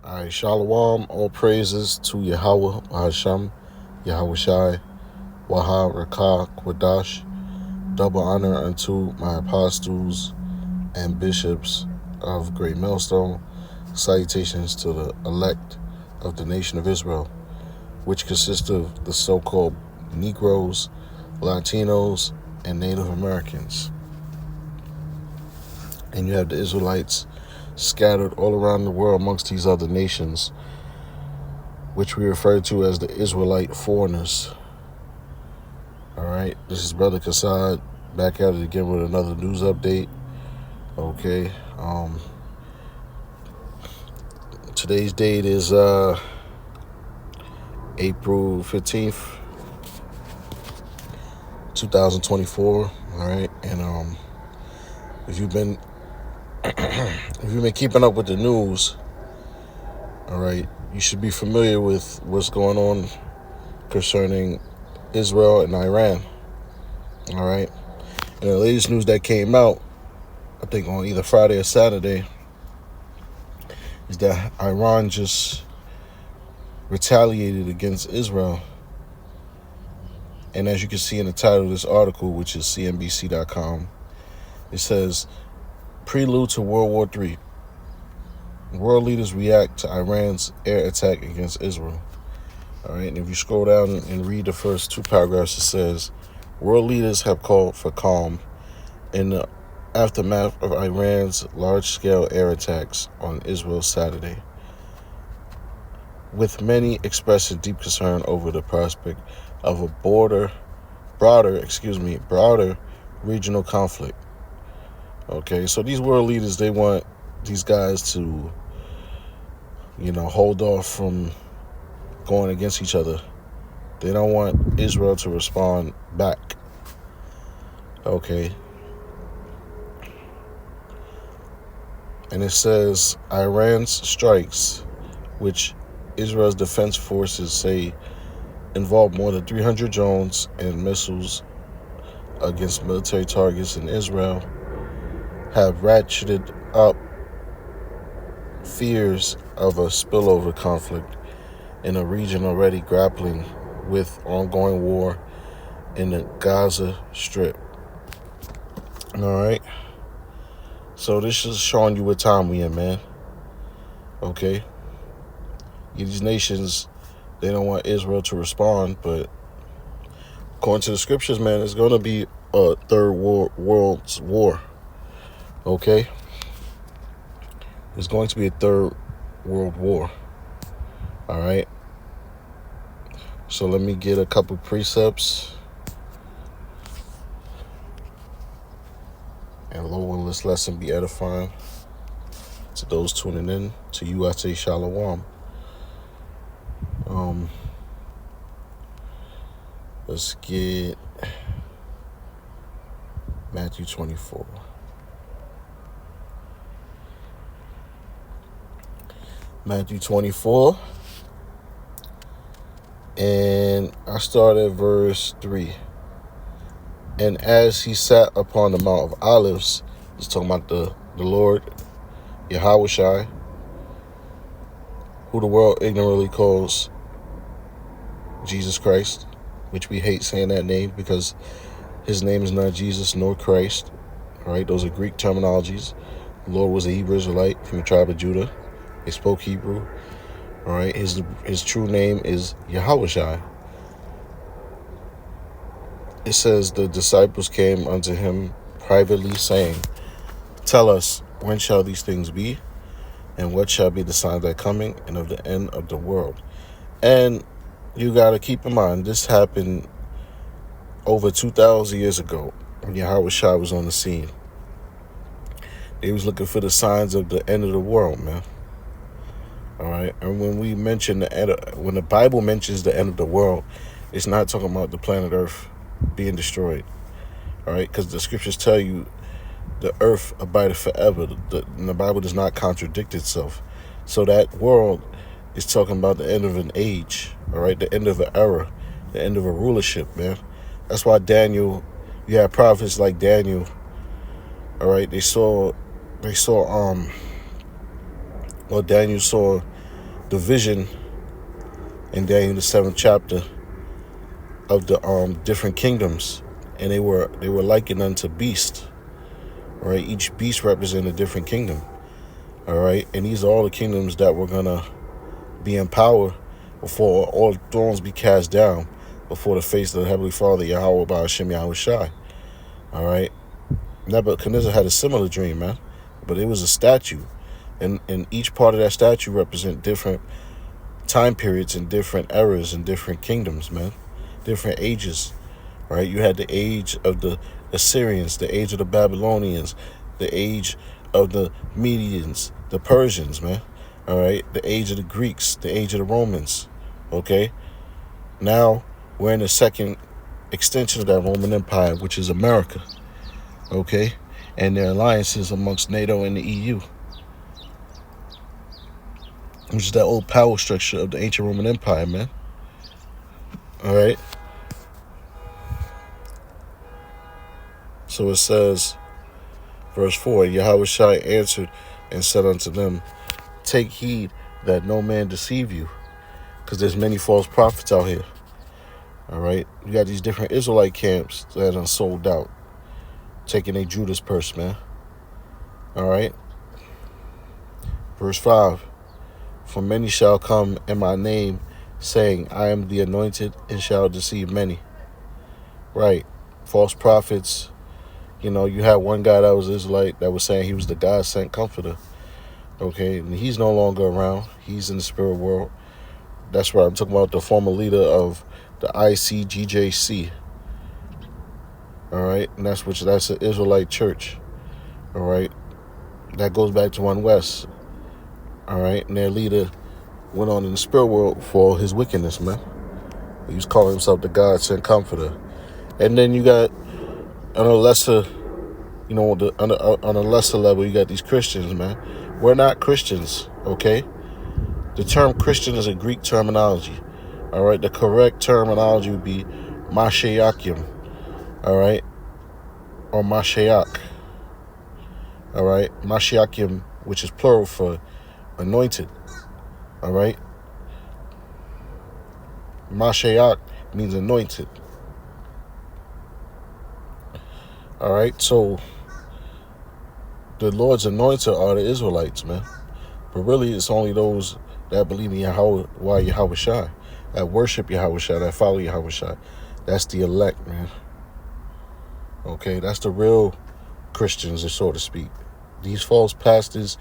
Alright, Shalom, all praises to Yahweh, Hashem, Yahweh Shai, Waha, Rakah, Kwadash. Double honor unto my apostles and bishops of Great Millstone. Salutations to the elect of the nation of Israel, which consists of the so-called Negroes, Latinos, and Native Americans. And you have the Israelites scattered all around the world amongst these other nations, which we refer to as the Israelite foreigners. All right, this is Brother Kassad back at it again with another news update. Okay, today's date is April 15th, 2024. All right, and if you've been keeping up with the news, all right, you should be familiar with what's going on concerning Israel and Iran. All right, and the latest news that came out, I think on either Friday or Saturday, is that Iran just retaliated against Israel. And as you can see in the title of this article, which is CNBC.com, it says, Prelude to World War III. World leaders react to Iran's air attack against Israel. All right, and if you scroll down and read the first two paragraphs, it says, world leaders have called for calm in the aftermath of Iran's large-scale air attacks on Israel Saturday, with many expressing deep concern over the prospect of a broader regional conflict. Okay, so these world leaders, they want these guys to, hold off from going against each other. They don't want Israel to respond back. Okay. And it says Iran's strikes, which Israel's defense forces say involve more than 300 drones and missiles against military targets in Israel, have ratcheted up fears of a spillover conflict in a region already grappling with ongoing war in the Gaza Strip. All right. So this is showing you what time we in, man. Okay. These nations, they don't want Israel to respond, but according to the scriptures, man, it's going to be a third world's war. Okay? It's going to be a third world war. All right? So let me get a couple precepts. And Lord willing, this lesson be edifying to those tuning in. To you, I say shalom. Let's get Matthew 24. Matthew 24. And I start at verse 3. And as he sat upon the Mount of Olives, he's talking about the Lord, Yahweh Shai, who the world ignorantly calls Jesus Christ, which we hate saying that name because his name is not Jesus nor Christ. All right, those are Greek terminologies. The Lord was a Hebrew Israelite from the tribe of Judah. He spoke Hebrew. All right, his true name is Yahweh Shai. It says the disciples came unto him privately, saying, tell us, when shall these things be? And what shall be the sign of thy coming and of the end of the world? And you got to keep in mind, this happened over 2,000 years ago when Yahweh Shai was on the scene. They was looking for the signs of the end of the world, man. All right, and when we mention when the Bible mentions the end of the world, it's not talking about the planet Earth being destroyed. All right, because the scriptures tell you the earth abideth forever. The Bible does not contradict itself. So that world is talking about the end of an age. All right, the end of an era, the end of a rulership, man. That's why Daniel, you have prophets like Daniel. All right, Daniel saw the vision in Daniel the 7th chapter of the different kingdoms, and they were likened unto beasts. All right, each beast represented a different kingdom. All right, and these are all the kingdoms that were gonna be in power before all thrones be cast down before the face of the Heavenly Father, Yahweh by Hashem Yahweh Shai. All right, Nebuchadnezzar had a similar dream, man, but it was a statue, and each part of that statue represent different time periods and different eras and different kingdoms, man, different ages. Right, you had the age of the Assyrians, the age of the Babylonians, the age of the Medians, the Persians, man. All right, the age of the Greeks, the age of the Romans. Okay, now we're in the second extension of that Roman Empire, which is America. Okay, and their alliances amongst NATO and the EU, which is that old power structure of the ancient Roman Empire, man. All right. So it says, verse 4, Yahweh Shai answered and said unto them, take heed that no man deceive you, because there's many false prophets out here. All right, you got these different Israelite camps that are sold out, taking a Judas purse, man. All right, verse 5, for many shall come in my name, saying, I am the anointed, and shall deceive many. Right, false prophets. You know, you had one guy that was Israelite that was saying he was the God-sent comforter. Okay, and he's no longer around. He's in the spirit world. That's right. I'm talking about the former leader of the ICGJC. All right, and that's an Israelite church. All right, that goes back to One West. All right, and their leader went on in the spirit world for his wickedness, man. He was calling himself the God-sent comforter. And then you got on a lesser, on a lesser level, you got these Christians, man. We're not Christians, okay? The term Christian is a Greek terminology, all right? The correct terminology would be Mashiachim, all right? Or Mashiach, all right? Mashiachim, which is plural for anointed, all right? Mashiach means anointed. All right, so the Lord's anointed are the Israelites, man. But really, it's only those that believe in Yahweh Shai, that worship Yahweh Shai, that follow Yahweh Shai. That's the elect, man. Okay, that's the real Christians, so to speak. These false pastors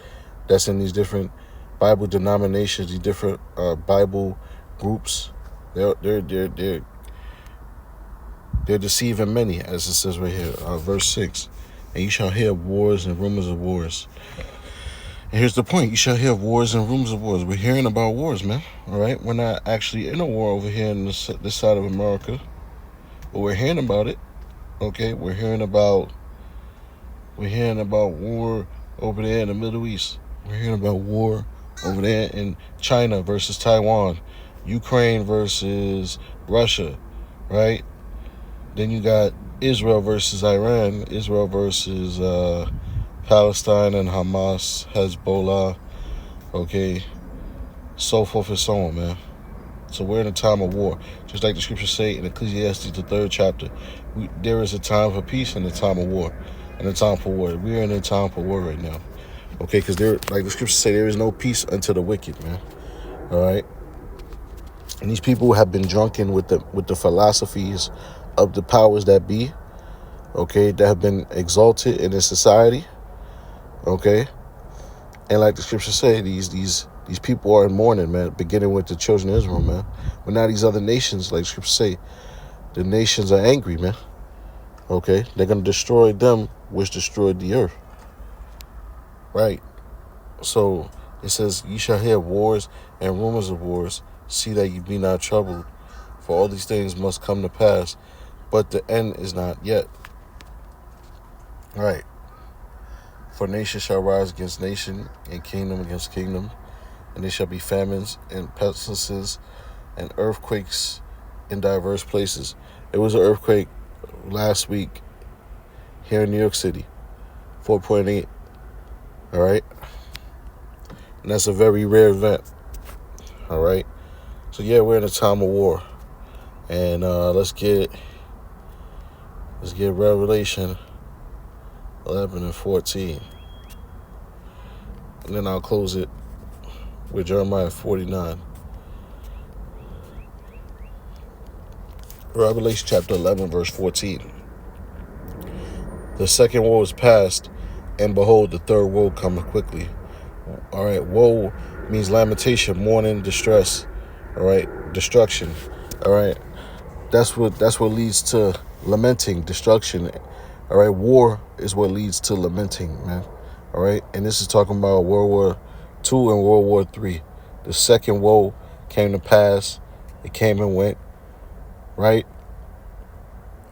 that's in these different Bible denominations, these different Bible groups, they're deceiving many, as it says right here, verse 6. And you shall hear of wars and rumors of wars. And here's the point. You shall hear of wars and rumors of wars. We're hearing about wars, man. All right? We're not actually in a war over here in this side of America. But we're hearing about it. Okay? We're hearing about war over there in the Middle East. We're hearing about war over there in China versus Taiwan. Ukraine versus Russia. Right? Then you got Israel versus Iran, Israel versus Palestine and Hamas, Hezbollah, okay, so forth and so on, man. So we're in a time of war. Just like the scriptures say in Ecclesiastes, the 3rd chapter, there is a time for peace and a time of war, and a time for war. We're in a time for war right now, okay, because like the scriptures say, there is no peace unto the wicked, man, all right? And these people have been drunken with the philosophies of the powers that be, okay, that have been exalted in this society, okay? And like the scriptures say, these people are in mourning, man, beginning with the children of Israel, man. But now these other nations, like the scriptures say, the nations are angry, man, okay? They're going to destroy them which destroyed the earth, right? So it says, ye shall hear wars and rumors of wars. See that you be not troubled, for all these things must come to pass, but the end is not yet. Right. For nation shall rise against nation, and kingdom against kingdom, and there shall be famines and pestilences and earthquakes in diverse places. There was an earthquake last week here in New York City, 4.8. All right. And that's a very rare event. All right. So yeah, we're in a time of war, and let's get Revelation 11 and 14, and then I'll close it with Jeremiah 49. Revelation chapter 11, verse 14. The second woe is past, and behold, the third woe cometh quickly. All right, woe means lamentation, mourning, distress. All right, destruction. All right, that's what leads to lamenting, destruction. All right, war is what leads to lamenting, man. All right, and this is talking about World War II and World War III. The second woe came to pass. It came and went. Right.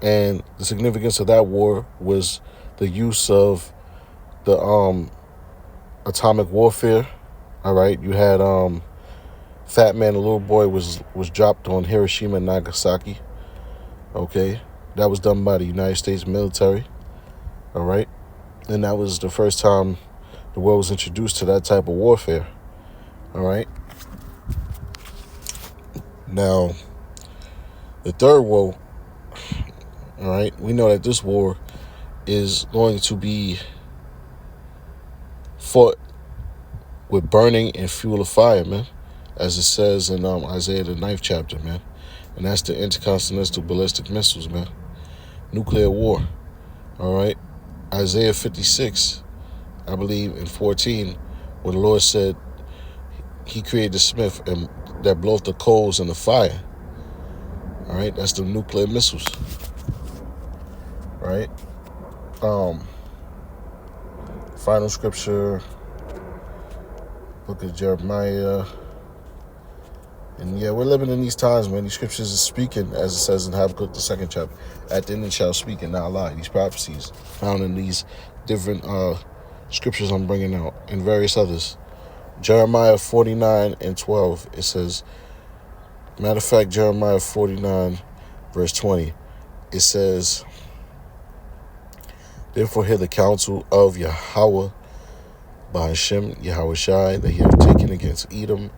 And the significance of that war was the use of the atomic warfare. All right, you had Fat Man, the little boy, was dropped on Hiroshima and Nagasaki. Okay, that was done by the United States military. All right, and that was the first time the world was introduced to that type of warfare. All right. Now, the third war. All right, we know that this war is going to be fought with burning and fuel of fire, man, as it says in Isaiah the 9th chapter, man. And that's the intercontinental ballistic missiles, man. Nuclear war. All right. Isaiah 56, I believe, in 14, where the Lord said he created the smith and that bloweth the coals and the fire. All right. That's the nuclear missiles. Right. Final scripture, book of Jeremiah. And yeah, we're living in these times, man. These scriptures are speaking, as it says in Habakkuk, the 2nd chapter. At the end it shall speak and not lie. These prophecies found in these different scriptures I'm bringing out and various others. Jeremiah 49 and 12, it says, matter of fact, Jeremiah 49, verse 20, it says, therefore hear the counsel of Yahweh by Hashem, Yahweh Shai, that he hath taken against Edom,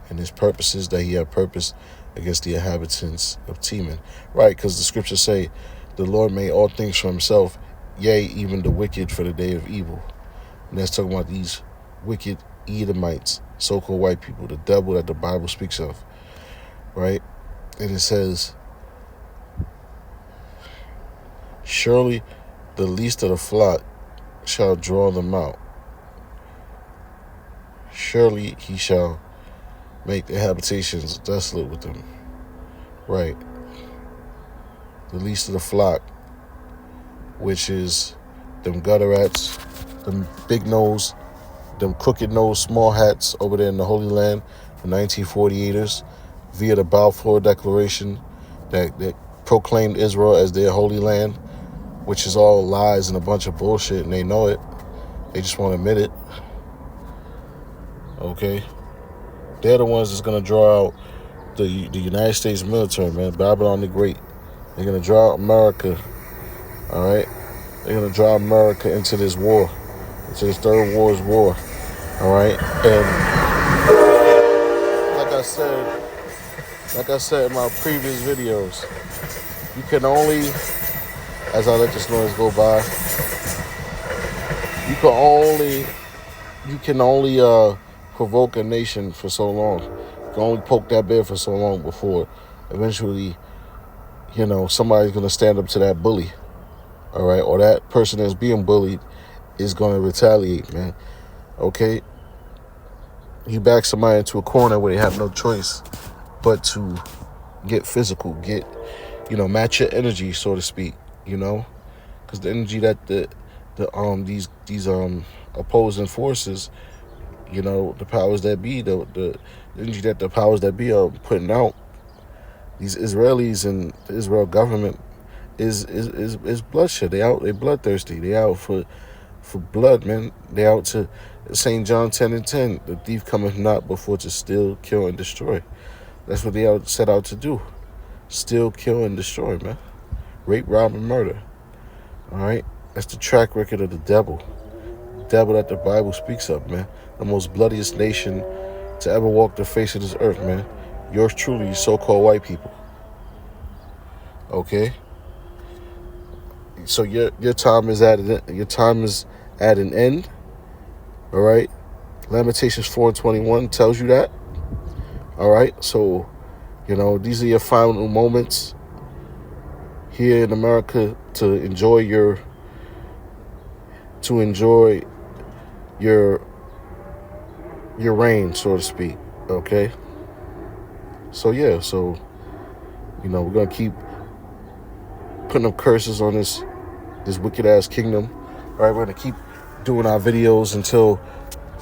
and his purposes that he had purposed against the inhabitants of Teman. Right, because the scriptures say, the Lord made all things for himself, yea, even the wicked for the day of evil. And that's talking about these wicked Edomites, so-called white people, the devil that the Bible speaks of. Right? And it says, surely the least of the flock shall draw them out. Surely he shall make their habitations desolate with them. Right. The least of the flock, which is them gutter rats, them big nose, them crooked nose small hats over there in the Holy Land, the 1948ers, via the Balfour Declaration that proclaimed Israel as their Holy Land, which is all lies and a bunch of bullshit, and they know it. They just won't admit it. Okay? They're the ones that's going to draw out the United States military, man. Babylon the Great. They're going to draw out America. All right? They're going to draw America into this war, into this third world war. All right? And like I said in my previous videos, you can only, as I let this noise go by, you can only provoke a nation for so long. You can only poke that bear for so long before eventually, somebody's going to stand up to that bully. All right? Or that person that's being bullied is going to retaliate, man. Okay? You back somebody into a corner where they have no choice but to get physical, match your energy, so to speak, because the energy that these opposing forces, the powers that be, the energy that the powers that be are putting out, these Israelis and the Israel government is bloodshed. They bloodthirsty. They out for blood, man. They out to St. John 10 and 10. The thief cometh not before to steal, kill, and destroy. That's what they set out to do. Steal, kill, and destroy, man. Rape, rob, and murder. All right? That's the track record of the devil. The devil that the Bible speaks of, man. The most bloodiest nation to ever walk the face of this earth, man. Yours truly, you so-called white people. Okay? So your time is at an end. All right? Lamentations 4:21 tells you that. All right? So, these are your final moments here in America to enjoy your reign, so to speak. Okay? So yeah, we're gonna keep putting up curses on this wicked ass kingdom. All right, we're gonna keep doing our videos until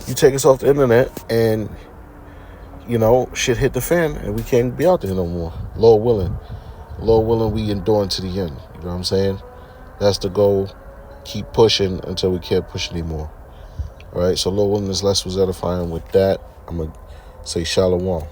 you take us off the internet and shit hit the fan and we can't be out there no more. Lord willing, we enduring to the end. You know what I'm saying? That's the goal. Keep pushing until we can't push anymore. All right, so Lord willing, this lesson was edifying. With that, I'm gonna say shalom.